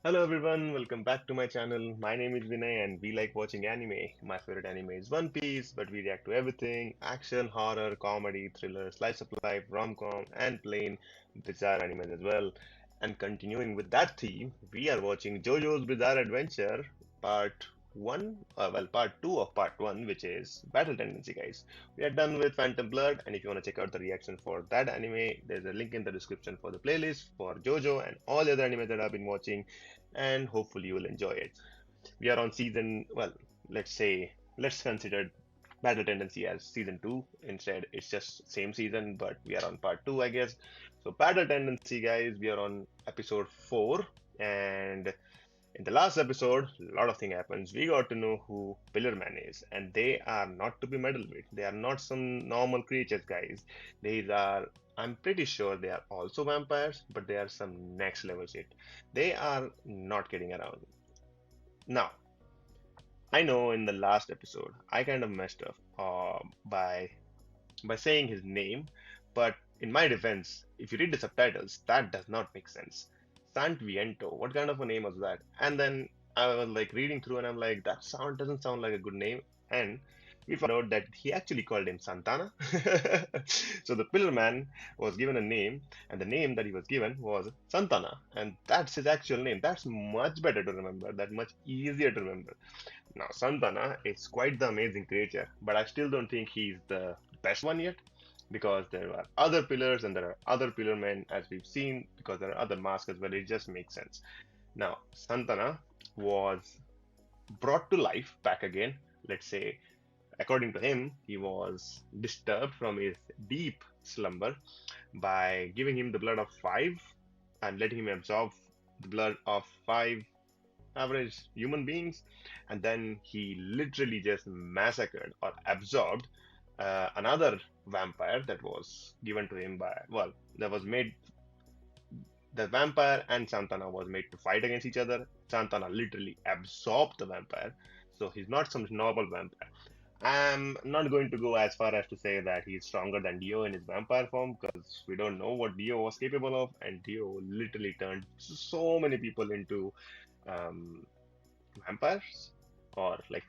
Hello everyone, welcome back to my channel. My name is Vinay and we like watching anime. My favorite anime is One Piece, but we react to everything: action, horror, comedy, thriller, slice of life, rom-com, and plain bizarre anime as well. And continuing with that theme, we are watching JoJo's Bizarre Adventure Part 1, Part 2 of Part 1, which is Battle Tendency, guys. We are done with Phantom Blood, and if you want to check out the reaction for that anime, there's a link in the description for the playlist for JoJo and all the other anime that I've been watching, and hopefully you will enjoy it. We are on season, well, let's consider Battle Tendency as season 2. Instead, it's just same season, but we are on part 2, I guess. So, Battle Tendency, guys, we are on episode 4, and in the last episode, a lot of thing happens. We got to know who Pillar Man is, and they are not to be meddled with. They are not some normal creatures, guys. These are, I'm pretty sure they are also vampires, but they are some next level shit. They are not kidding around. Now, I know in the last episode, I kind of messed up by saying his name, but in my defense, if you read the subtitles, that does not make sense. Sant Viento, what kind of a name was that? And then I was like reading through and I'm like, that sound doesn't sound like a good name. And we found out that he actually called him Santana. So the Pillar Man was given a name, and the name that he was given was Santana. And that's his actual name. That's much better to remember, that much easier to remember. Now, Santana is quite the amazing creature, but I still don't think he's the best one yet because there are other pillars and there are other pillar men as we've seen because there are other masks as well. It just makes sense. Now, Santana was brought to life back again. Let's say, according to him, he was disturbed from his deep slumber by giving him the blood of five and letting him absorb the blood of five average human beings, and then he literally just massacred or absorbed another vampire that was given to him by, well, that was made. The vampire and Santana was made to fight against each other. Santana literally absorbed the vampire, so he's not some normal vampire. I'm not going to go as far as to say that he's stronger than Dio in his vampire form because we don't know what Dio was capable of, and Dio literally turned so many people into um, vampires or like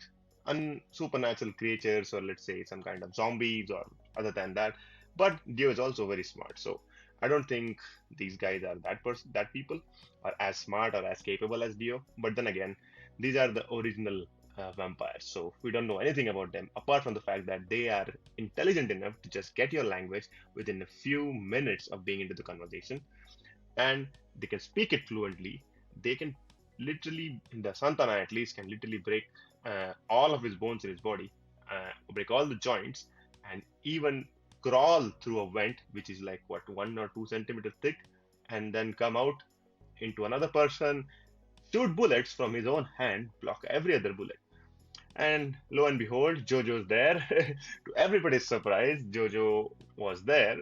supernatural creatures, or let's say some kind of zombies or other than that. But Dio is also very smart, so I don't think these guys are that people are as smart or as capable as Dio. But then again, these are the original vampires, so we don't know anything about them apart from the fact that they are intelligent enough to just get your language within a few minutes of being into the conversation, and they can speak it fluently. They can literally, the Santana at least, can literally break all of his bones in his body, break all the joints, and even crawl through a vent, which is like what, 1 or 2 centimeters thick, and then come out into another person, shoot bullets from his own hand, block every other bullet. And lo and behold, JoJo's there. To everybody's surprise, JoJo was there.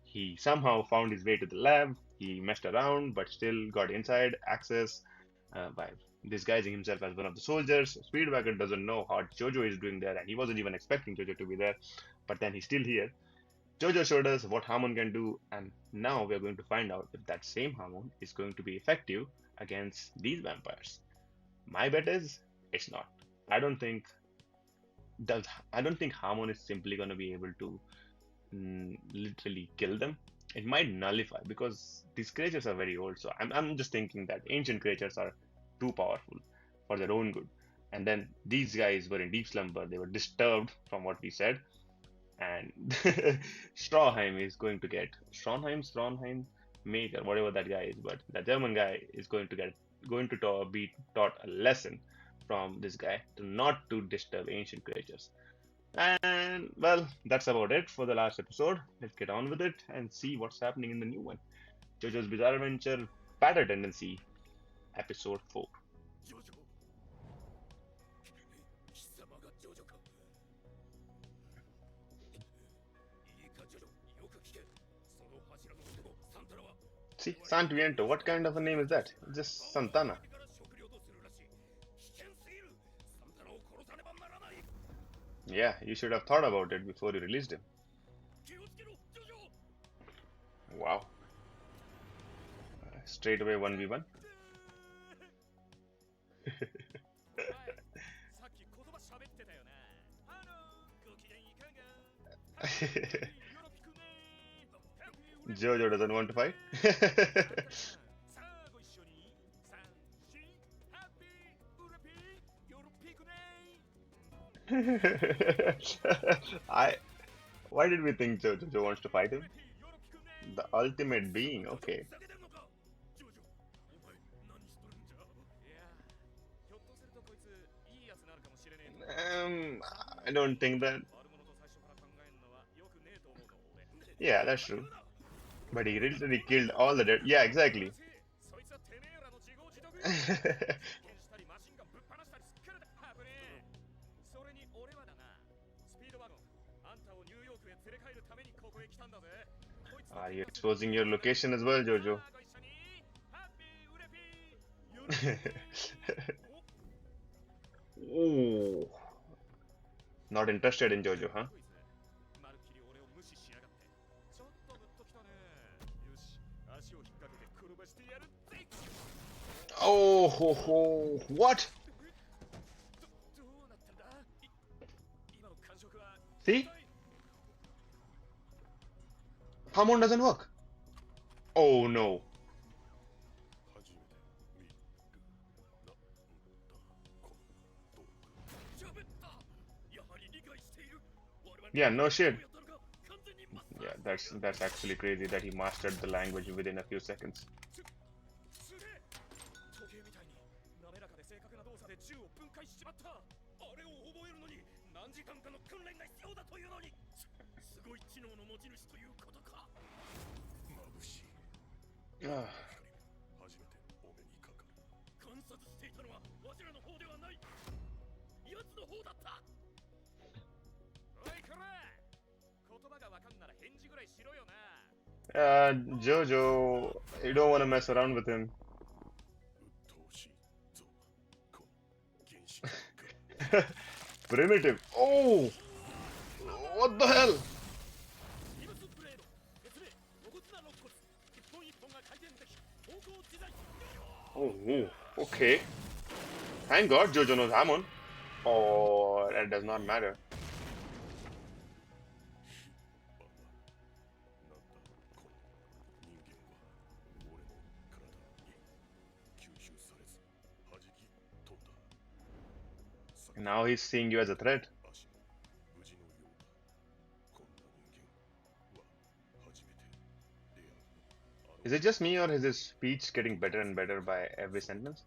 He somehow found his way to the lab. He messed around, but still got inside access by disguising himself as one of the soldiers. Speedwagon doesn't know what JoJo is doing there, and he wasn't even expecting JoJo to be there. But then he's still here. JoJo showed us what Hamon can do, and now we're going to find out if that same Hamon is going to be effective against these vampires. My bet is it's not. I don't think does I don't think Hamon is simply going to be able to literally kill them. It might nullify because these creatures are very old. So I'm just thinking that ancient creatures are too powerful for their own good. And then these guys were in deep slumber. They were disturbed from what we said. And Strawheim is going to get Stronheim, Maker, whatever that guy is, but the German guy is going to be taught a lesson from this guy to not to disturb ancient creatures. And well, that's about it for the last episode. Let's get on with it and see what's happening in the new one. JoJo's Bizarre Adventure Pattern Tendency, Episode 4. See, Santuiento, what kind of a name is that? Just Santana. Yeah, you should have thought about it before you released him. Wow. Straight away 1v1. Jojo doesn't want to fight. I. Why did we think Jojo wants to fight him? The ultimate being. Okay. I don't think that. Yeah, that's true. But he literally killed all the dead. Yeah, exactly. Are you exposing your location as well, Jojo? Ooh, not interested in Jojo, huh? Oh, ho, ho. What? See? Hamon doesn't work. Oh no. Yeah, no shit. Yeah, that's actually crazy that he mastered the language within a few seconds. Ah. Jojo, you don't want to mess around with him. Primitive. Oh, what the hell? Oh, okay. Thank God Jojo knows Hamon. Oh, that does not matter. Now he's seeing you as a threat. Is it just me or is his speech getting better and better by every sentence?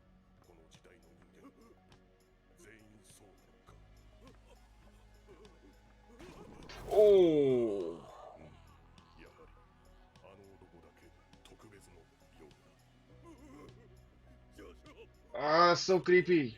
Oh. Ah, so creepy.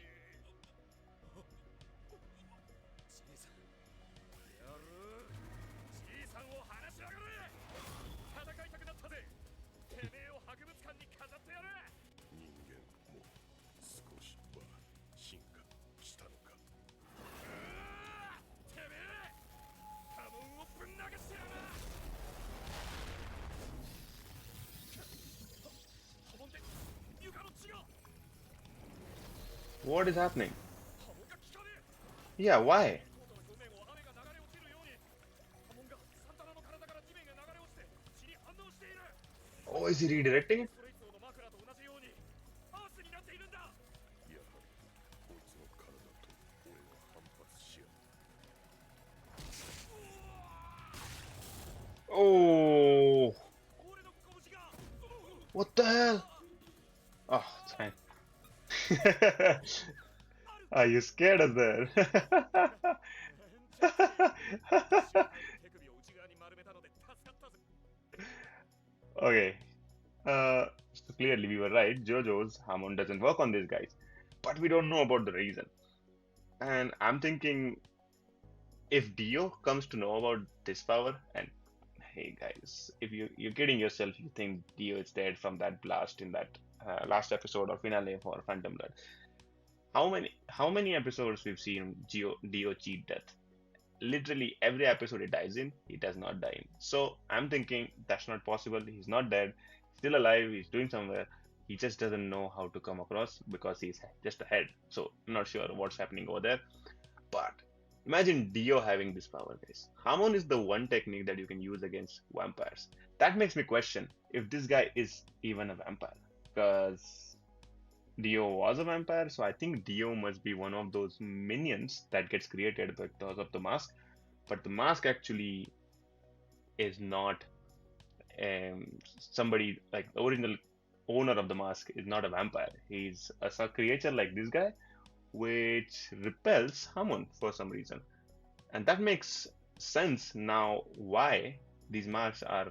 What is happening? Yeah, why? Oh, is he redirecting it? Oh, what the hell? Oh, it's fine. Are you scared of that? Okay. So clearly we were right. JoJo's Hamon doesn't work on these guys, but we don't know about the reason. And I'm thinking if Dio comes to know about this power, and hey guys, if you're kidding yourself, you think Dio is dead from that blast in that last episode or finale for Phantom Blood. How many episodes we've seen Dio cheat death? Literally every episode he dies in, he does not die in. So I'm thinking that's not possible. He's not dead, still alive. He's doing somewhere. He just doesn't know how to come across because he's just a head. So I'm not sure what's happening over there. But imagine Dio having this power, guys. Hamon is the one technique that you can use against vampires. That makes me question if this guy is even a vampire. Because Dio was a vampire, so I think Dio must be one of those minions that gets created because of the mask. But the mask actually is not somebody like the original owner of the mask is not a vampire. He's a creature like this guy, which repels Hamon for some reason. And that makes sense now why these marks are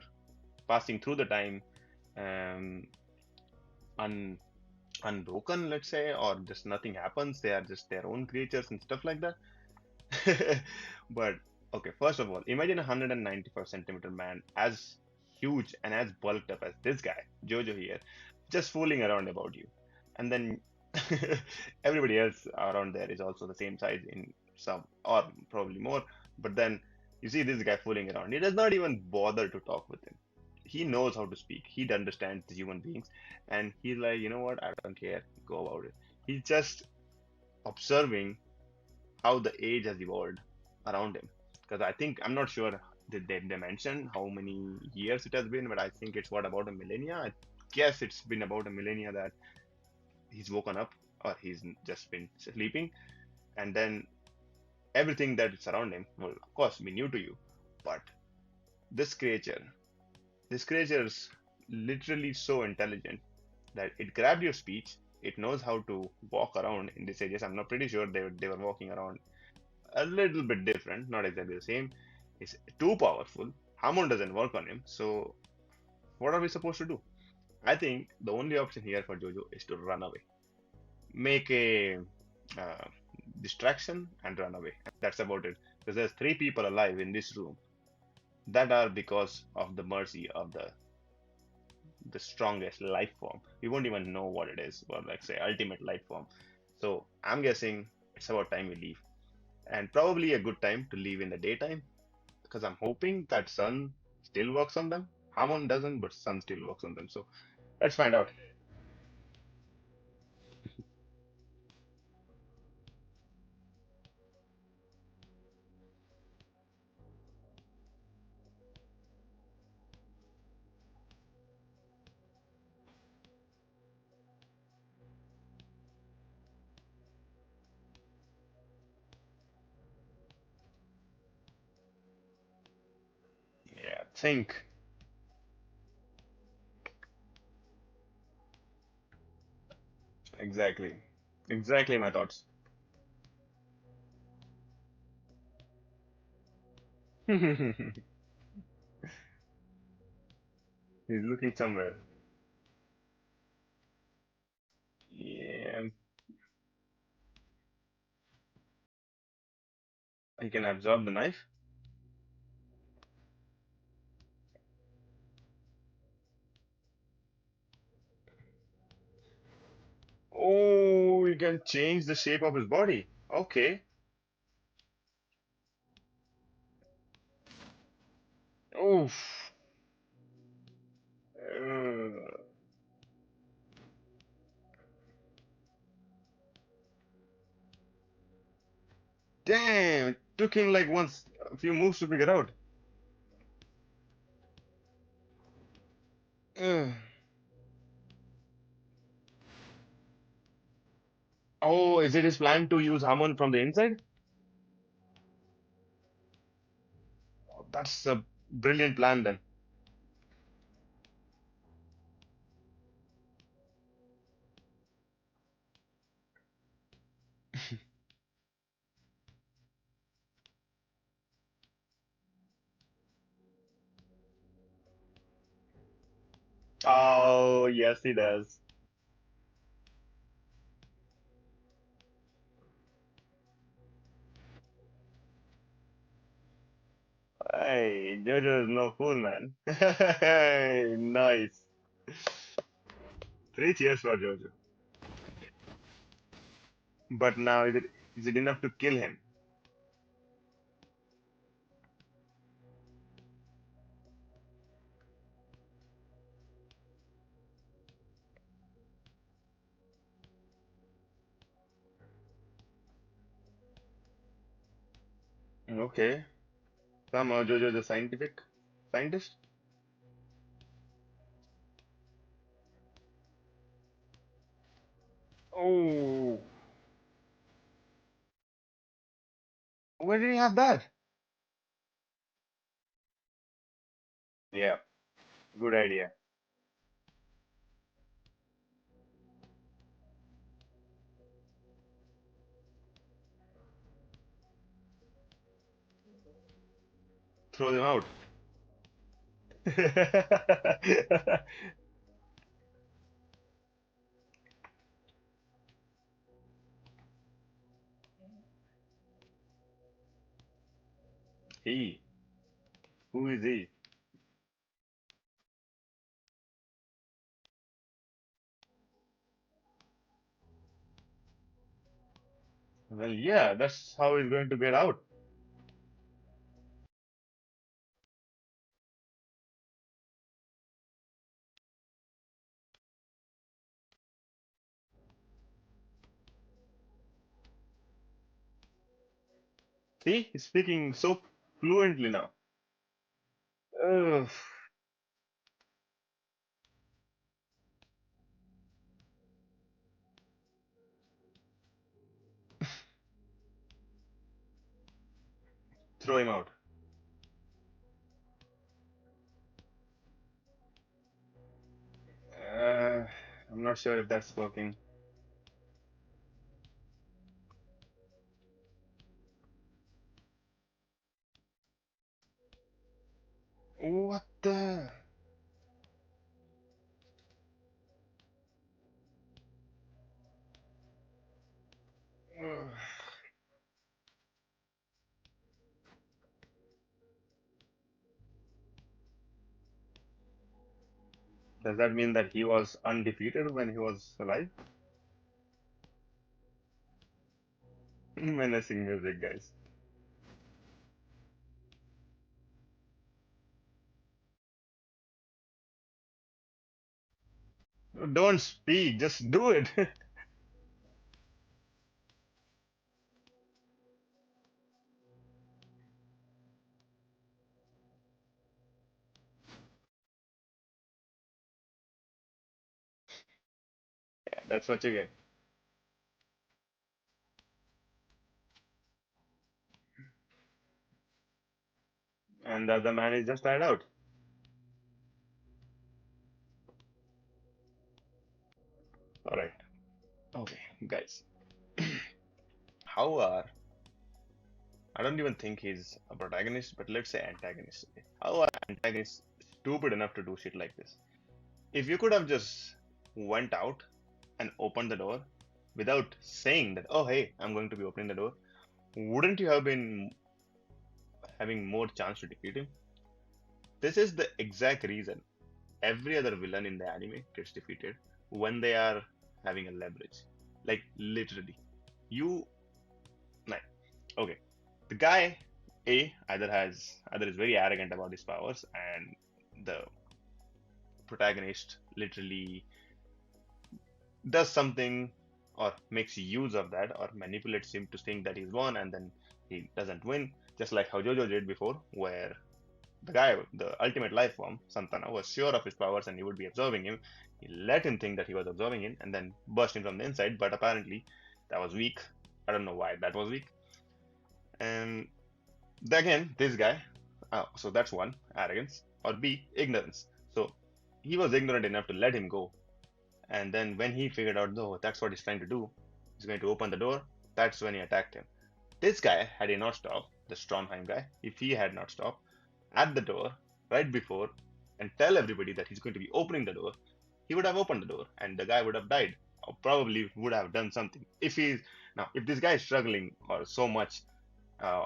passing through the time um, un unbroken, let's say, or just nothing happens. They are just their own creatures and stuff like that. But okay, first of all, imagine a 195 centimeter man as huge and as bulked up as this guy, Jojo here, just fooling around about you. And then everybody else around there is also the same size in some, or probably more. But then you see this guy fooling around. He does not even bother to talk with him. He knows how to speak. He understands the human beings. And he's like, you know what? I don't care. Go about it. He's just observing how the age has evolved around him. Because I think, I'm not sure did they mention how many years it has been, but I think it's what, about a millennia? I guess it's been about a millennia that he's woken up or he's just been sleeping. And then everything that is around him will, of course, be new to you. But this creature, this creature is literally so intelligent that it grabbed your speech. It knows how to walk around in these areas. I'm not pretty sure they were walking around a little bit different, not exactly the same. It's too powerful. Hamon doesn't work on him. So what are we supposed to do? I think the only option here for Jojo is to run away. Make a uh, distraction and run away. That's about it. Because there's three people alive in this room that are because of the mercy of the strongest life form. We won't even know what it is, or like say ultimate life form. So I'm guessing it's about time we leave, and probably a good time to leave in the daytime because I'm hoping that sun still works on them. Hamon doesn't, but sun still works on them. So let's find out. Yeah, think exactly, exactly my thoughts. He's looking somewhere. Yeah, he can absorb the knife. Oh, he can change the shape of his body. Okay. Oof. Uh, damn, it took him like once a few moves to figure out. Uh, oh, is it his plan to use Hamon from the inside? Oh, that's a brilliant plan then. Oh, yes, he does. Hey, JoJo is no fool, man. Hey, nice. Three cheers for JoJo. But now, is it enough to kill him? Okay. Somehow JoJo the scientific scientist. Oh, where did he have that? Yeah, good idea. Throw them out. He. Who is he? Well, yeah, that's how he's going to get out. See, he's speaking so fluently now. Ugh. Throw him out. Uh, I'm not sure if that's working. What the? Ugh. Does that mean that he was undefeated when he was alive? Menacing music, guys. Don't speak, just do it. Yeah, that's what you get. And the other man is just tired out. All right. Okay, guys. How are I don't even think he's a protagonist, but let's say antagonist. Okay. How are antagonists stupid enough to do shit like this? If you could have just went out and opened the door without saying that, oh hey, I'm going to be opening the door, wouldn't you have been having more chance to defeat him? This is the exact reason every other villain in the anime gets defeated when they are having a leverage. Like literally. You like okay. The guy A either is very arrogant about his powers and the protagonist literally does something or makes use of that or manipulates him to think that he's won and then he doesn't win. Just like how Jojo did before, where the guy, the ultimate life form, Santana, was sure of his powers and he would be absorbing him. He let him think that he was absorbing him and then burst him from the inside, but apparently that was weak. I don't know why that was weak. And again, this guy, so that's one, arrogance, or B, ignorance. So he was ignorant enough to let him go. And then when he figured out, no, that's what he's trying to do, he's going to open the door, that's when he attacked him. This guy, had he not stopped, the Stromheim guy, if he had not stopped at the door right before and tell everybody that he's going to be opening the door, he would have opened the door and the guy would have died or probably would have done something. If this guy is struggling or so much uh,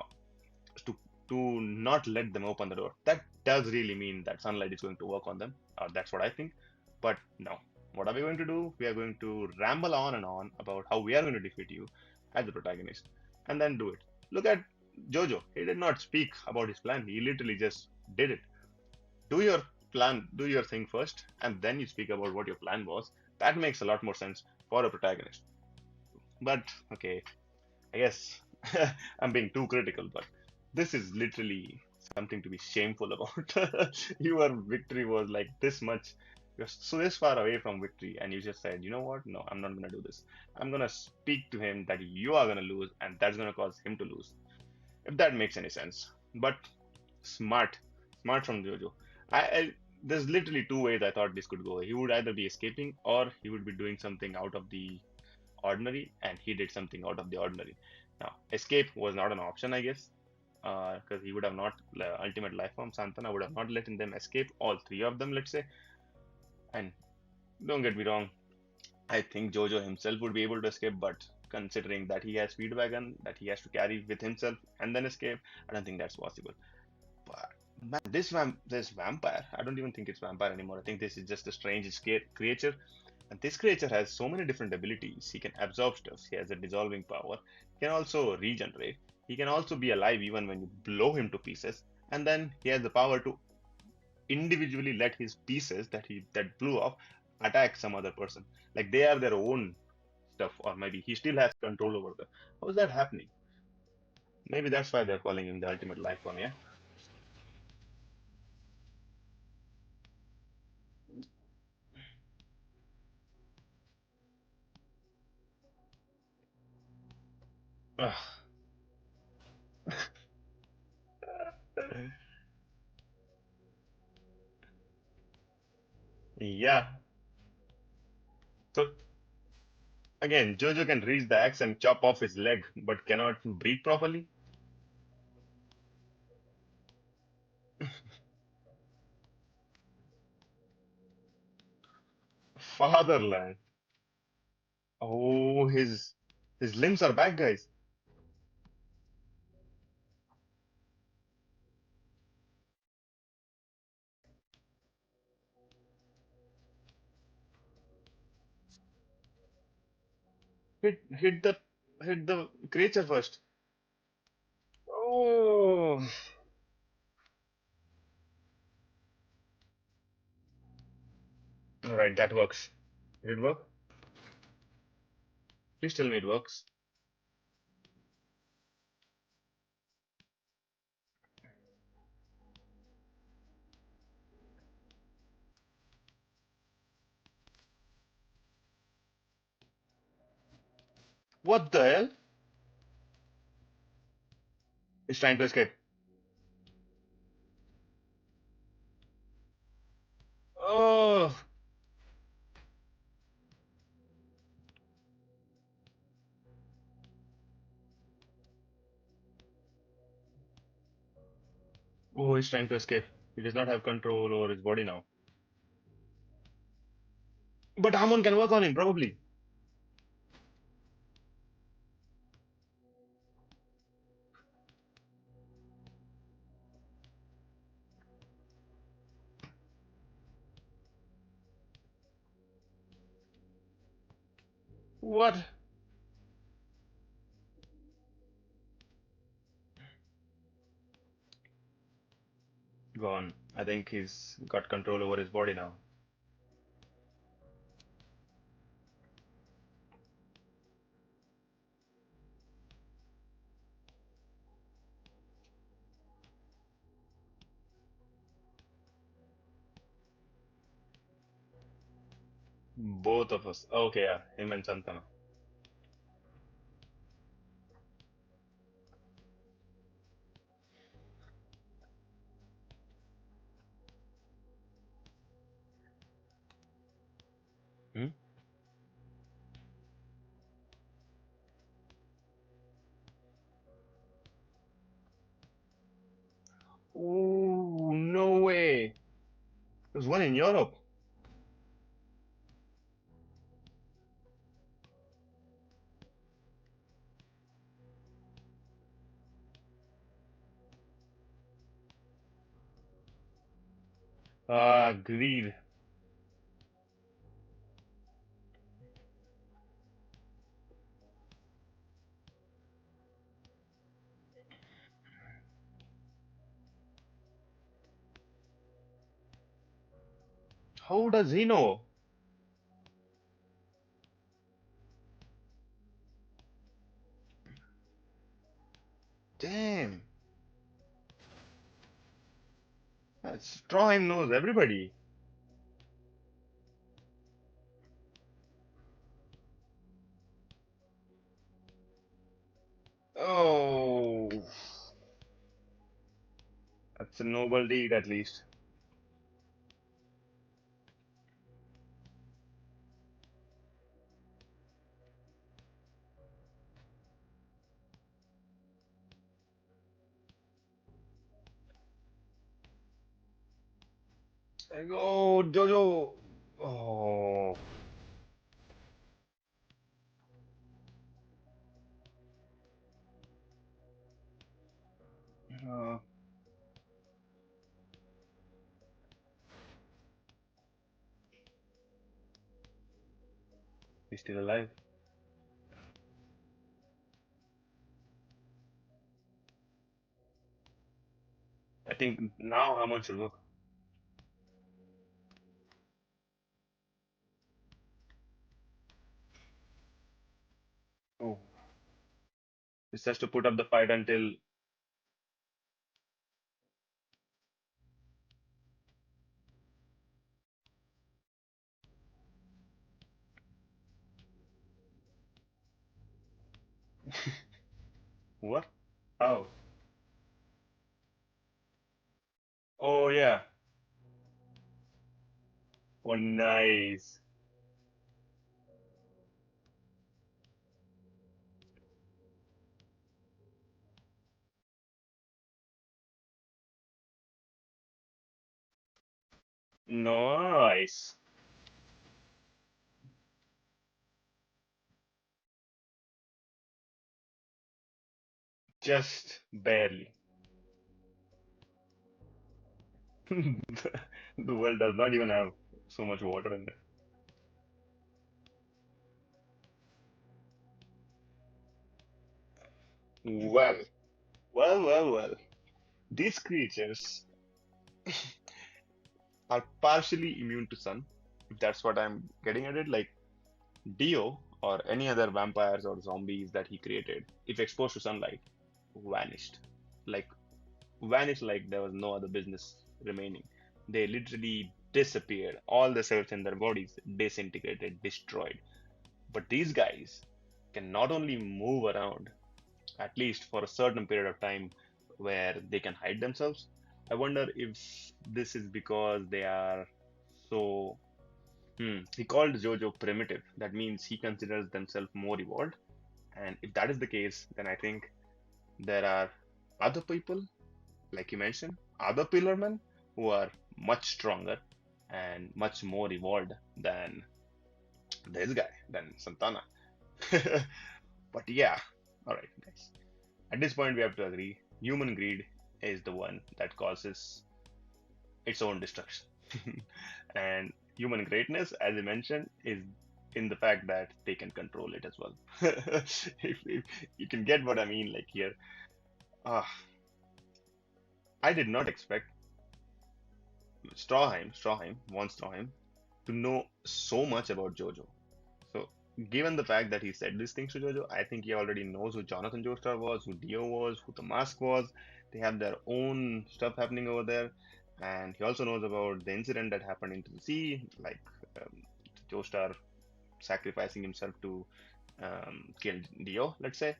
to not let them open the door, that does really mean that sunlight is going to work on them. That's what I think. But no, what are we going to do? We are going to ramble on and on about how we are going to defeat you as the protagonist, and then do it. Look at Jojo. He did not speak about his plan. He literally just did it. Do your plan, do your thing first, and then you speak about what your plan was. That makes a lot more sense for a protagonist. But okay, I guess I'm being too critical, but This is literally something to be shameful about. Your victory was like this much. You're so this far away from victory, and you just said, you know what? No, I'm not gonna do this. I'm gonna speak to him that you are gonna lose, and that's gonna cause him to lose. If that makes any sense. But smart, smart from Jojo. There's literally two ways I thought this could go. He would either be escaping or he would be doing something out of the ordinary, and he did something out of the ordinary. Now, escape was not an option, I guess, because he would have not, ultimate life form, Santana would have not letting them escape, all three of them, let's say. And don't get me wrong, I think Jojo himself would be able to escape, but considering that he has Speedwagon that he has to carry with himself and then escape, I don't think that's possible. But man, this vampire, I don't even think it's vampire anymore. I think this is just a strange creature. And this creature has so many different abilities. He can absorb stuff. He has a dissolving power. He can also regenerate. He can also be alive even when you blow him to pieces. And then he has the power to individually let his pieces that blew off attack some other person. Like they are their own stuff, or maybe he still has control over them. How is that happening? Maybe that's why they're calling him the ultimate life form, yeah? Ugh. Yeah. So again, Jojo can reach the axe and chop off his leg, but cannot breathe properly. Fatherland. Oh, his limbs are back, guys. Hit the creature first. Oh, all right, that works. Did it work? Please tell me it works. What the hell? It's trying to escape. Oh, oh, he's trying to escape. He does not have control over his body now. But Hamon can work on him, probably. What? Gone. I think he's got control over his body now. Both of us. Okay, yeah, him and Santana. Hmm? Oh, no way. There's one in Europe. Ah, greed. How does he know? Damn. Straw knows everybody. Oh, that's a noble deed at least. Oh, Jojo. Oh, uh, he's still alive. I think now Hamon should work. Oh, it's just to put up the fight until. What? How? Oh yeah. Oh nice. Nice. Just barely. The world does not even have so much water in it. Well, well. These creatures are partially immune to sun, if that's what I'm getting at it. Like Dio or any other vampires or zombies that he created, if exposed to sunlight, vanished. Like vanished like there was no other business remaining. They literally disappeared. All the cells in their bodies disintegrated, destroyed. But these guys can not only move around, at least for a certain period of time, where they can hide themselves. I wonder if this is because they are so. He called JoJo primitive. That means he considers themselves more evolved. And if that is the case, then I think there are other people, like you mentioned, other pillarmen who are much stronger and much more evolved than this guy, than Santana. But yeah, alright, guys. At this point, we have to agree human greed is the one that causes its own destruction. And human greatness, as I mentioned, is in the fact that they can control it as well. If you can get what I mean, like here. Ah, I did not expect Von Strawheim, to know so much about JoJo. So, given the fact that he said these things to JoJo, I think he already knows who Jonathan Joestar was, who Dio was, who the Mask was. They have their own stuff happening over there, and he also knows about the incident that happened into the sea, like um, Joestar sacrificing himself to kill Dio, let's say.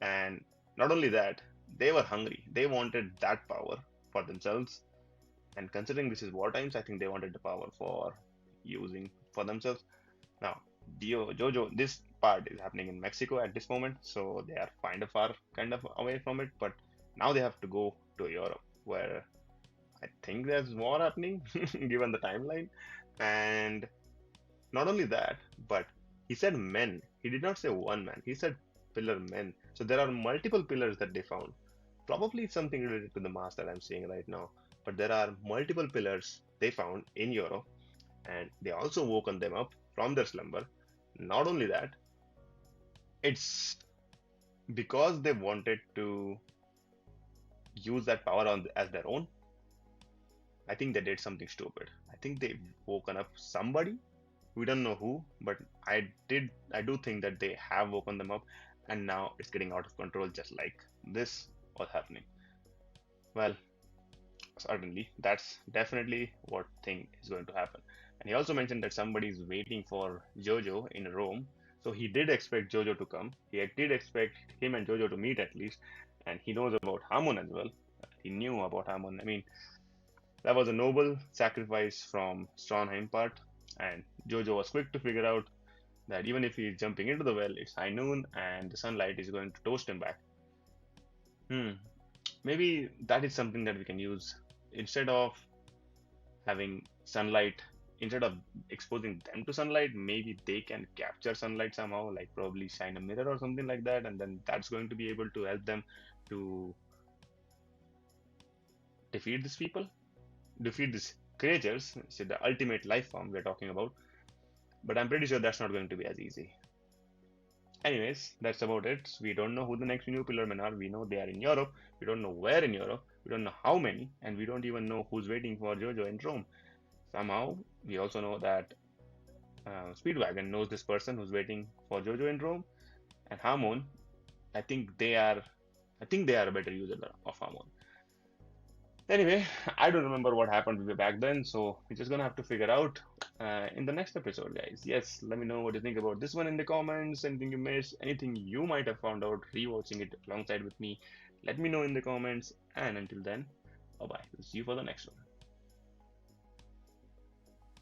And not only that, they were hungry. They wanted that power for themselves. And considering this is war times, I think they wanted the power for using for themselves. Now, Jojo, this part is happening in Mexico at this moment, so they are kind of away from it. But now they have to go to Europe, where I think there's war happening, given the timeline. And not only that, but he said men. He did not say one man. He said pillar men. So there are multiple pillars that they found. Probably something related to the mass that I'm seeing right now. But there are multiple pillars they found in Europe, and they also woken them up from their slumber. Not only that, it's because they wanted to use that power as their own. I think they did something stupid. I think they woken up somebody. We don't know who, but I do think that they have woken them up, and now it's getting out of control, just like this was happening. Well, certainly, that's definitely what thing is going to happen. And he also mentioned that somebody is waiting for Jojo in Rome. So he did expect Jojo to come. He did expect him and Jojo to meet at least. And he knows about Hamon as well. He knew about Hamon. I mean, that was a noble sacrifice from Strongheim part. And Jojo was quick to figure out that even if he's jumping into the well, it's high noon and the sunlight is going to toast him back. Hmm. Maybe that is something that we can use instead of having sunlight, instead of exposing them to sunlight, maybe they can capture sunlight somehow, like probably shine a mirror or something like that, and then that's going to be able to help them to defeat these people, defeat these creatures, so the ultimate life form we're talking about. But I'm pretty sure that's not going to be as easy. Anyways, that's about it. We don't know who the next new pillar men are. We know they are in Europe. We don't know where in Europe. We don't know how many, and we don't even know who's waiting for Jojo in Rome. Somehow, we also know that Speedwagon knows this person who's waiting for Jojo in Rome, and Hamon. I think they are. I think they are a better user of Hamon. Anyway, I don't remember what happened way back then, so we're just gonna have to figure out in the next episode, guys. Yes, let me know what you think about this one in the comments. Anything you missed, anything you might have found out rewatching it alongside with me. Let me know in the comments. And until then, bye bye. We'll see you for the next one.